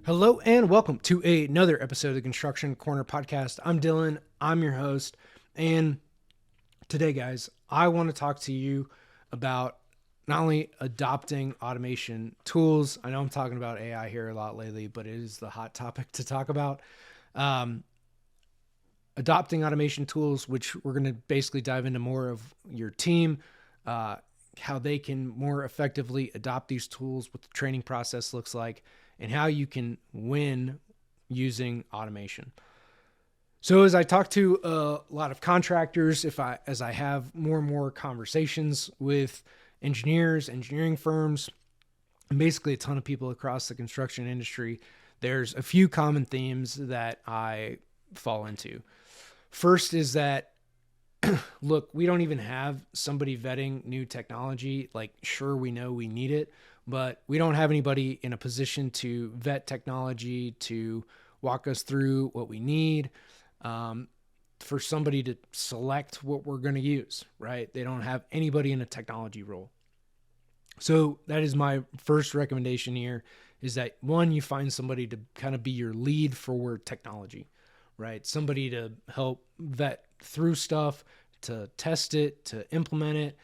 Hello and welcome to another episode of the Construction Corner podcast. I'm Dylan, I'm your host, and today, guys, I want to talk to you about not only adopting automation tools. I know I'm talking about AI here a lot lately, but it is the hot topic to talk about. Um, Adopting automation tools, which we're going to basically dive into more of your team, uh, how they can more effectively adopt these tools, what the training process looks like, and how you can win using automation. So as I talk to a lot of contractors, as I have more and more conversations with engineers, engineering firms, and basically a ton of people across the construction industry, there's a few common themes that I fall into. First is that, look, we don't even have somebody vetting new technology. Like, sure, we know we need it, but we don't have anybody in a position to vet technology, to walk us through what we need, for somebody to select what we're going to use, right? They don't have anybody in a technology role. So that is my first recommendation here, is that one, you find somebody to kind of be your lead for technology, right? Somebody to help vet through stuff, to test it, to implement it,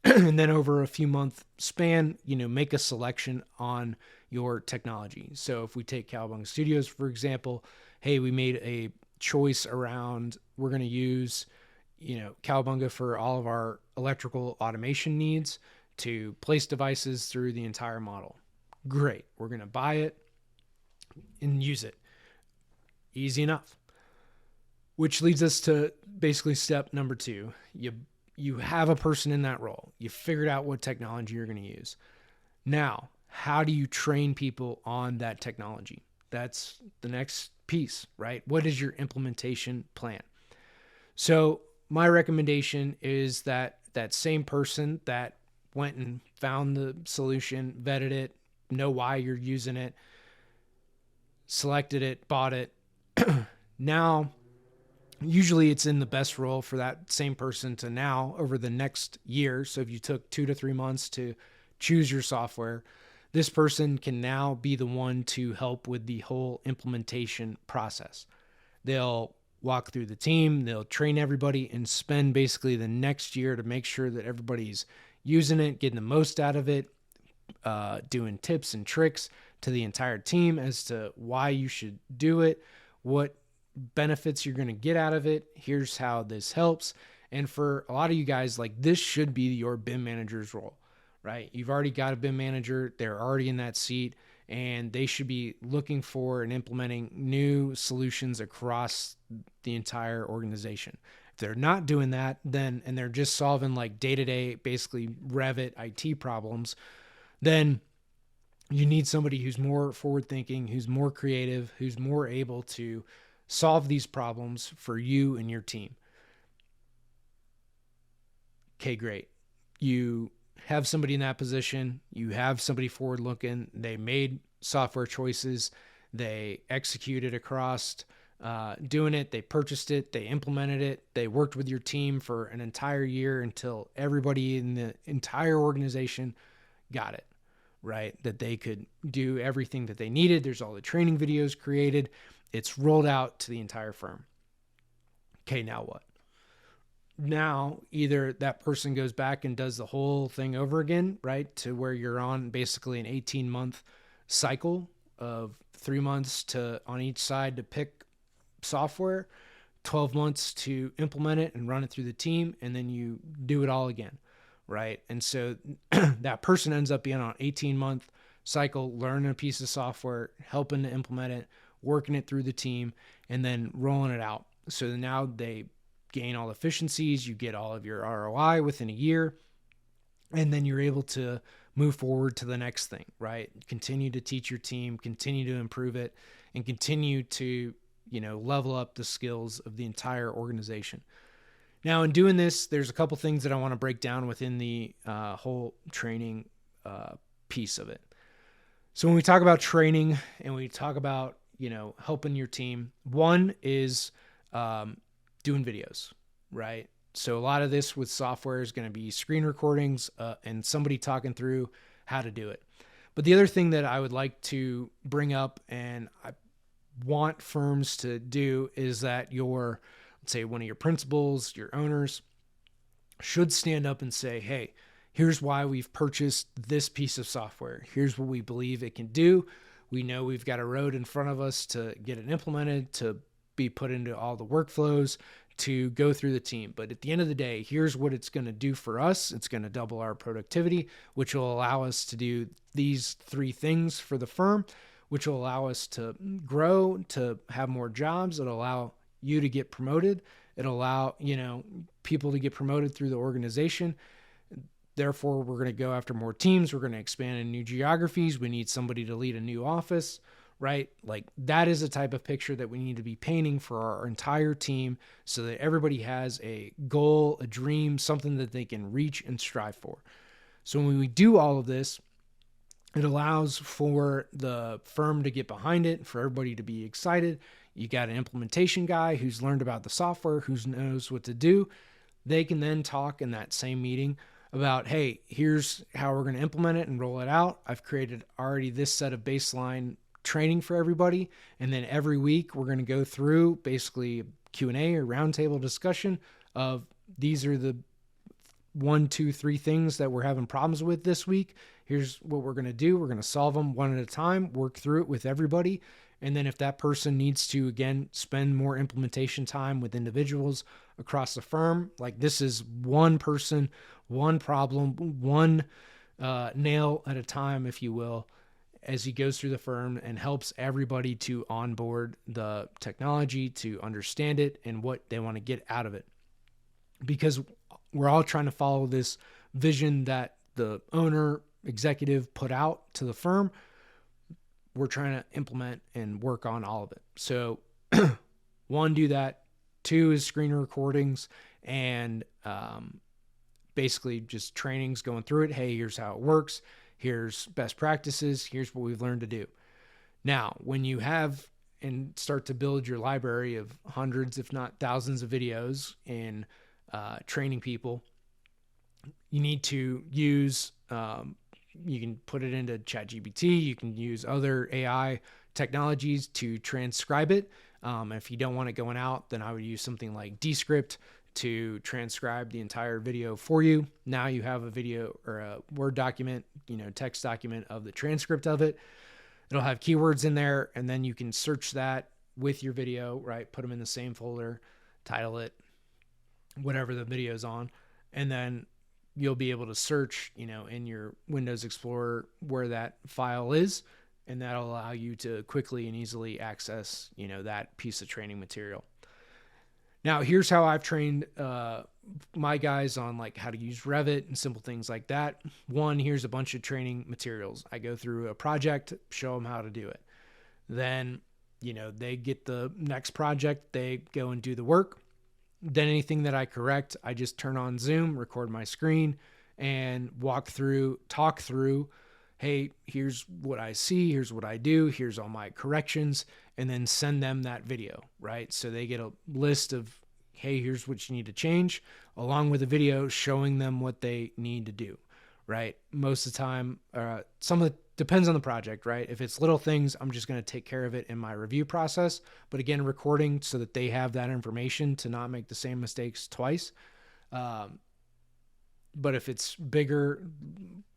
and then over a few month span, make a selection on your technology. So if we take Kowabunga Studios, for example, hey, we made a choice around, we're going to use, Kowabunga for all of our electrical automation needs to place devices through the entire model. Great. We're going to buy it and use it. Easy enough. Which leads us to basically step number 2. You have a person in that role. You figured out what technology you're going to use. Now, how do you train people on that technology? That's the next piece, right? What is your implementation plan? So my recommendation is that that same person that went and found the solution, vetted it, know why you're using it, selected it, bought it. Now, usually it's in the best role for that same person to now, over the next year. So if you took 2 to 3 months to choose your software, this person can now be the one to help with the whole implementation process. They'll walk through the team, they'll train everybody, and spend basically the next year to make sure that everybody's using it, getting the most out of it, doing tips and tricks to the entire team as to why you should do it, what benefits you're going to get out of it. Here's how this helps. And for a lot of you guys, like, this should be your BIM manager's role, right? You've already got a BIM manager. They're already in that seat, and they should be looking for and implementing new solutions across the entire organization. If they're not doing that, then, and they're just solving like day-to-day, basically Revit IT problems, then you need somebody who's more forward-thinking, who's more creative, who's more able to solve these problems for you and your team. Okay, great. You have somebody in that position. You have somebody forward looking. They made software choices. They executed across doing it. They purchased it. They implemented it. They worked with your team for an entire year until everybody in the entire organization got it, right? That they could do everything that they needed. There's all the training videos created. It's rolled out to the entire firm. Okay, now what? Now, either that person goes back and does the whole thing over again, right? To where you're on basically an 18-month cycle of 3 months to on each side to pick software, 12 months to implement it and run it through the team, and then you do it all again, right? And so that person ends up being on an 18-month cycle, learning a piece of software, helping to implement it, working it through the team, and then rolling it out. So now they gain all efficiencies, you get all of your ROI within a year, and then you're able to move forward to the next thing, right? Continue to teach your team, continue to improve it, and continue to, level up the skills of the entire organization. Now, in doing this, there's a couple things that I want to break down within the whole training piece of it. So when we talk about training and we talk about helping your team, one is doing videos, right? So a lot of this with software is going to be screen recordings and somebody talking through how to do it. But the other thing that I would like to bring up, and I want firms to do, is that let's say one of your principals, your owners, should stand up and say, hey, here's why we've purchased this piece of software. Here's what we believe it can do. We know we've got a road in front of us to get it implemented, to be put into all the workflows, to go through the team. But at the end of the day, here's what it's going to do for us. It's going to double our productivity, which will allow us to do these 3 things for the firm, which will allow us to grow, to have more jobs. It'll allow you to get promoted. It'll allow, people to get promoted through the organization. Therefore, we're going to go after more teams. We're going to expand in new geographies. We need somebody to lead a new office, right? Like, that is a type of picture that we need to be painting for our entire team, so that everybody has a goal, a dream, something that they can reach and strive for. So when we do all of this, it allows for the firm to get behind it, for everybody to be excited. You got an implementation guy who's learned about the software, who knows what to do. They can then talk in that same meeting about, hey, here's how we're going to implement it and roll it out. I've created already this set of baseline training for everybody. And then every week we're going to go through basically Q&A or roundtable discussion of, these are the 1, 2, 3 things that we're having problems with this week. Here's what we're going to do. We're going to solve them one at a time, work through it with everybody. And then if that person needs to, again, spend more implementation time with individuals across the firm, like, this is one person, one problem, one nail at a time, if you will, as he goes through the firm and helps everybody to onboard the technology, to understand it and what they want to get out of it. Because we're all trying to follow this vision that the owner, executive put out to the firm. We're trying to implement and work on all of it. So 1, do that. 2 is screen recordings and basically just trainings, going through it. Hey, here's how it works. Here's best practices. Here's what we've learned to do. Now, when you have and start to build your library of hundreds, if not thousands of videos in training people, you need to use, you can put it into ChatGPT. You can use other AI technologies to transcribe it. If you don't want it going out, then I would use something like Descript to transcribe the entire video for you. Now you have a video or a Word document, text document of the transcript of it. It'll have keywords in there, and then you can search that with your video, right? Put them in the same folder, title it, whatever the video's on, and then you'll be able to search, in your Windows Explorer where that file is, and that'll allow you to quickly and easily access, that piece of training material. Now, here's how I've trained my guys on, like, how to use Revit and simple things like that. 1, here's a bunch of training materials. I go through a project, show them how to do it. Then, they get the next project, they go and do the work. Then anything that I correct, I just turn on Zoom, record my screen, and talk through, hey, here's what I see, here's what I do, here's all my corrections, and then send them that video, right? So they get a list of, hey, here's what you need to change, along with a video showing them what they need to do, right? Most of the time, depends on the project, right? If it's little things, I'm just going to take care of it in my review process. But again, recording so that they have that information to not make the same mistakes twice. But if it's bigger,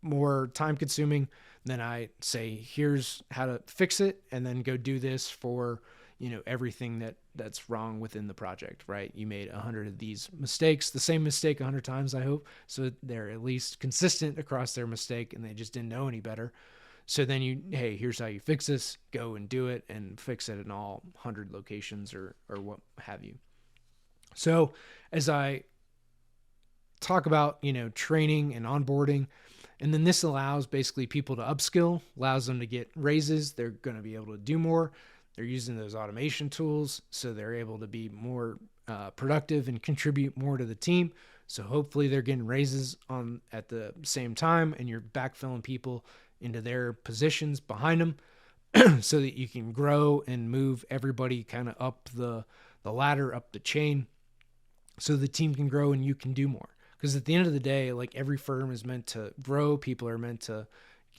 more time consuming, then I say, here's how to fix it, and then go do this for, everything that's wrong within the project, right? You made 100 of these mistakes, the same mistake 100 times, I hope. So they're at least consistent across their mistake and they just didn't know any better. So then hey, here's how you fix this, go and do it and fix it in all 100 locations or what have you. So as I talk about, training and onboarding, and then this allows basically people to upskill, allows them to get raises. They're going to be able to do more. They're using those automation tools, so they're able to be more productive and contribute more to the team. So hopefully they're getting raises at the same time, and you're backfilling people into their positions behind them so that you can grow and move everybody kind of up the ladder, up the chain, so the team can grow and you can do more. Because at the end of the day, like, every firm is meant to grow. People are meant to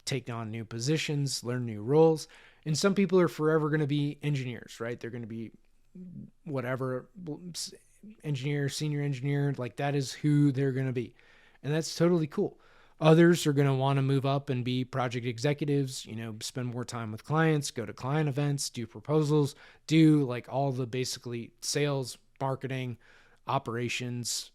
take on new positions, learn new roles. And some people are forever going to be engineers, right? They're going to be whatever, engineer, senior engineer, like that is who they're going to be. And that's totally cool. Others are going to want to move up and be project executives, spend more time with clients, go to client events, do proposals, do like all the basically sales, marketing, operations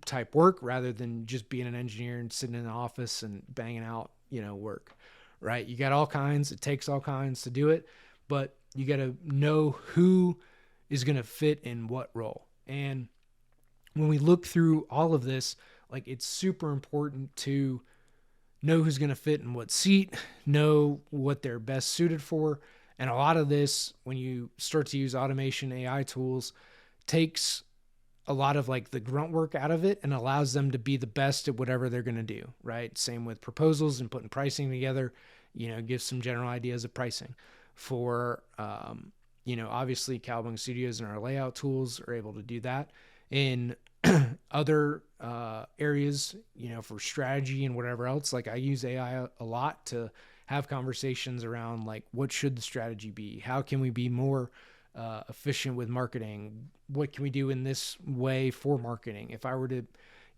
type work, rather than just being an engineer and sitting in the office and banging out, work, right? You got all kinds. It takes all kinds to do it, but you got to know who is going to fit in what role. And when we look through all of this, like it's super important to know who's going to fit in what seat, know what they're best suited for. And a lot of this, when you start to use automation AI tools, takes a lot of like the grunt work out of it and allows them to be the best at whatever they're going to do, right? Same with proposals and putting pricing together, gives some general ideas of pricing for, obviously Kowabunga Studios and our layout tools are able to do that. In other areas, for strategy and whatever else, like I use AI a lot to have conversations around like, what should the strategy be? How can we be more efficient with marketing? What can we do in this way for marketing? If I were to,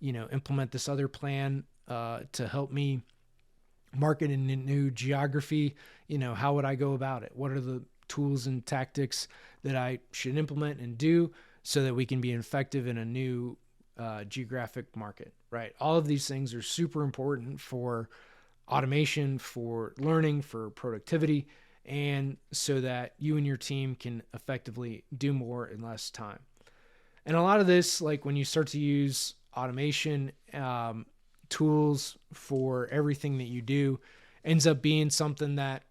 implement this other plan to help me market in a new geography, how would I go about it? What are the tools and tactics that I should implement and do so that we can be effective in a new geographic market, right? All of these things are super important for automation, for learning, for productivity, and so that you and your team can effectively do more in less time. And a lot of this, like when you start to use automation tools for everything that you do, ends up being something that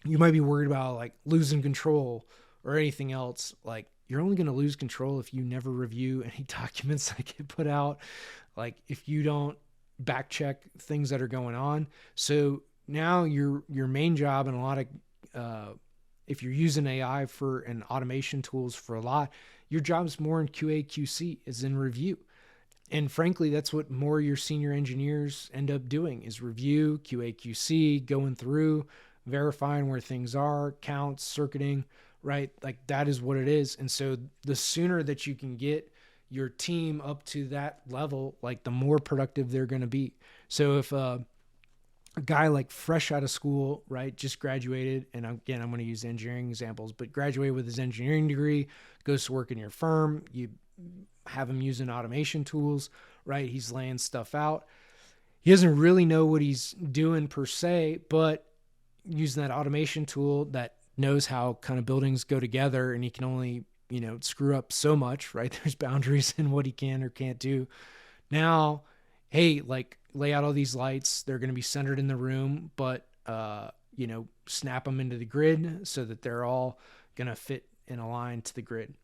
you might be worried about, like losing control or anything else. Like you're only going to lose control if you never review any documents that get put out. Like if you don't back check things that are going on. So now your main job, and a lot of, if you're using AI for and automation tools for a lot, your job's more in QA QC, is in review. And frankly, that's what more your senior engineers end up doing, is review, QA QC, going through, verifying where things are, counts, circuiting, right? Like that is what it is. And so the sooner that you can get your team up to that level, like the more productive they're going to be. So if a guy like fresh out of school, right, just graduated, and again, I'm going to use engineering examples, but graduated with his engineering degree, goes to work in your firm, you have him using automation tools, right? He's laying stuff out. He doesn't really know what he's doing per se, but using that automation tool that knows how kind of buildings go together, and he can only, screw up so much, right? There's boundaries in what he can or can't do. Now, hey, like lay out all these lights. They're going to be centered in the room, but, snap them into the grid so that they're all going to fit in a line to the grid.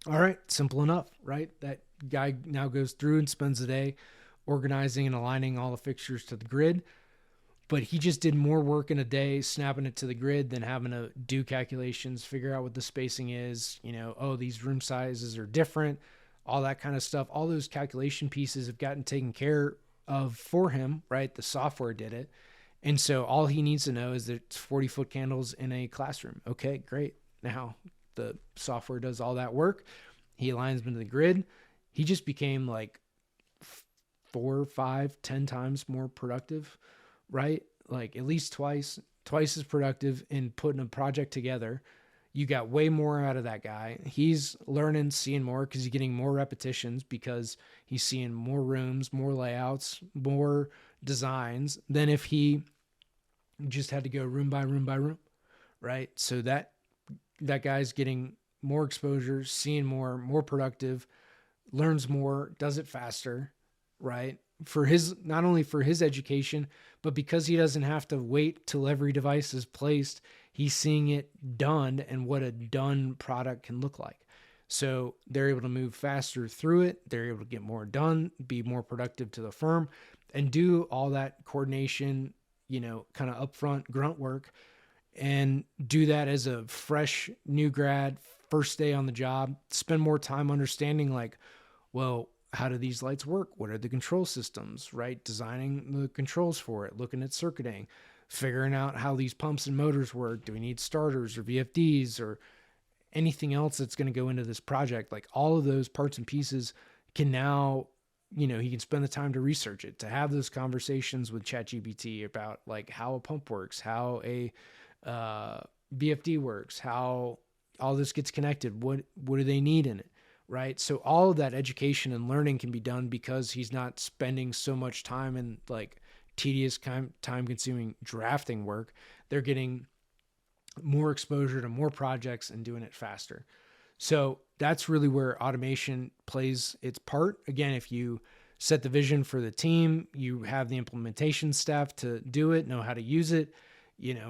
All right. Simple enough, right? That guy now goes through and spends the day organizing and aligning all the fixtures to the grid. But he just did more work in a day snapping it to the grid than having to do calculations, figure out what the spacing is, these room sizes are different, all that kind of stuff. All those calculation pieces have gotten taken care of for him, right? The software did it. And so all he needs to know is that it's 40-foot candles in a classroom. Okay, great. Now the software does all that work. He aligns them to the grid. He just became like 4, 5, 10 times more productive, right? Like at least twice as productive in putting a project together. You got way more out of that guy. He's learning, seeing more because he's getting more repetitions, because he's seeing more rooms, more layouts, more designs than if he just had to go room by room by room, right? So that guy's getting more exposure, seeing more productive, learns more, does it faster, right? For his, not only for his education, but because he doesn't have to wait till every device is placed, he's seeing it done and what a done product can look like. So they're able to move faster through it. They're able to get more done, be more productive to the firm, and do all that coordination, kind of upfront grunt work, and do that as a fresh new grad, first day on the job, spend more time understanding like, well, how do these lights work? What are the control systems, right? Designing the controls for it, looking at circuiting, figuring out how these pumps and motors work. Do we need starters or VFDs or anything else that's going to go into this project? Like all of those parts and pieces can now, he can spend the time to research it, to have those conversations with ChatGPT about like how a pump works, how a VFD works, how all this gets connected. What do they need in it? Right. So all of that education and learning can be done because he's not spending so much time in like tedious time consuming drafting work. They're getting more exposure to more projects and doing it faster. So that's really where automation plays its part. Again, if you set the vision for the team, you have the implementation staff to do it, know how to use it,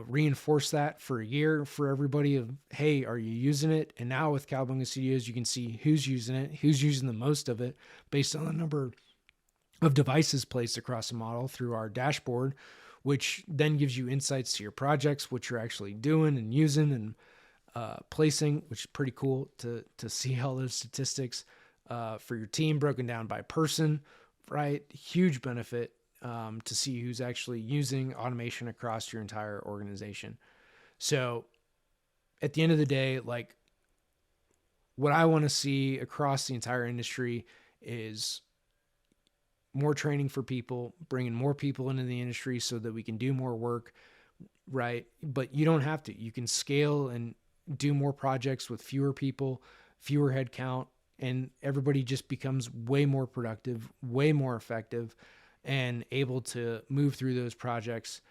reinforce that for a year for everybody of, hey, are you using it? And now with Kowabunga Studios, you can see who's using it, who's using the most of it based on the number of devices placed across the model through our dashboard, which then gives you insights to your projects, what you're actually doing and using and placing, which is pretty cool to see all those statistics for your team broken down by person, right? Huge benefit to see who's actually using automation across your entire organization. So at the end of the day, like what I want to see across the entire industry is more training for people, bringing more people into the industry so that we can do more work, right? But you don't have to. You can scale and do more projects with fewer people, fewer headcount, and everybody just becomes way more productive, way more effective, and able to move through those projects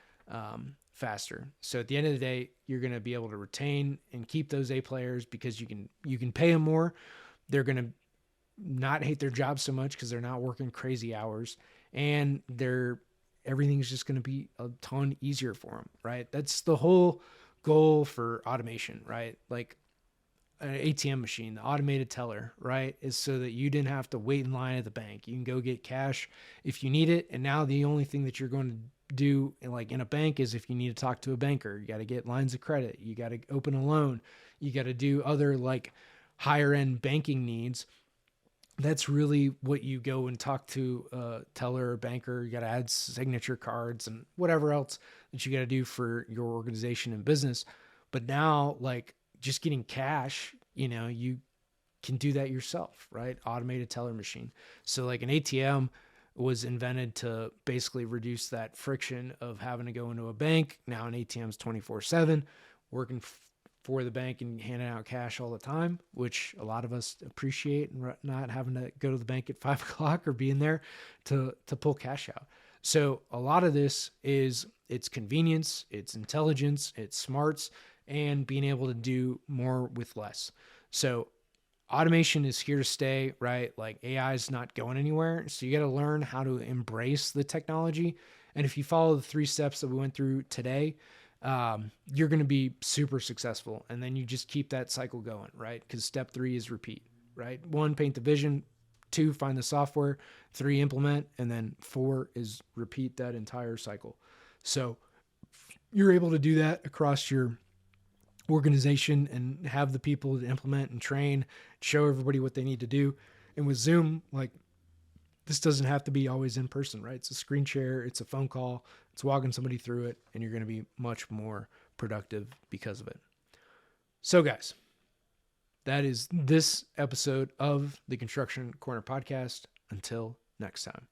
faster. So at the end of the day, you're going to be able to retain and keep those A players because you can pay them more. They're going to not hate their job so much because they're not working crazy hours, and everything's just going to be a ton easier for them, right? That's the whole goal for automation, right? Like an ATM machine, the automated teller, right, is so that you didn't have to wait in line at the bank. You can go get cash if you need it. And now the only thing that you're going to do like in a bank is if you need to talk to a banker, you got to get lines of credit, you got to open a loan, you got to do other like higher end banking needs. That's really what you go and talk to a teller or banker. You got to add signature cards and whatever else that you got to do for your organization and business. But now, like just getting cash, you can do that yourself, right? Automated teller machine. So like an ATM was invented to basically reduce that friction of having to go into a bank. Now an ATM is 24/7, working for the bank and handing out cash all the time, which a lot of us appreciate, and not having to go to the bank at 5 o'clock or being there to pull cash out. So a lot of this is it's convenience, it's intelligence, it's smarts, and being able to do more with less. So automation is here to stay, right? Like AI is not going anywhere. So you got to learn how to embrace the technology. And if you follow the 3 steps that we went through today, you're going to be super successful. And then you just keep that cycle going, right? Because step 3 is repeat, right? 1, paint the vision. 2, find the software. 3, implement. And then 4 is repeat that entire cycle. So you're able to do that across your organization and have the people to implement and train, show everybody what they need to do. And with Zoom, like this doesn't have to be always in person, right? It's a screen share, it's a phone call, it's walking somebody through it, and you're going to be much more productive because of it. So guys, that is this episode of the Construction Corner podcast. Until next time.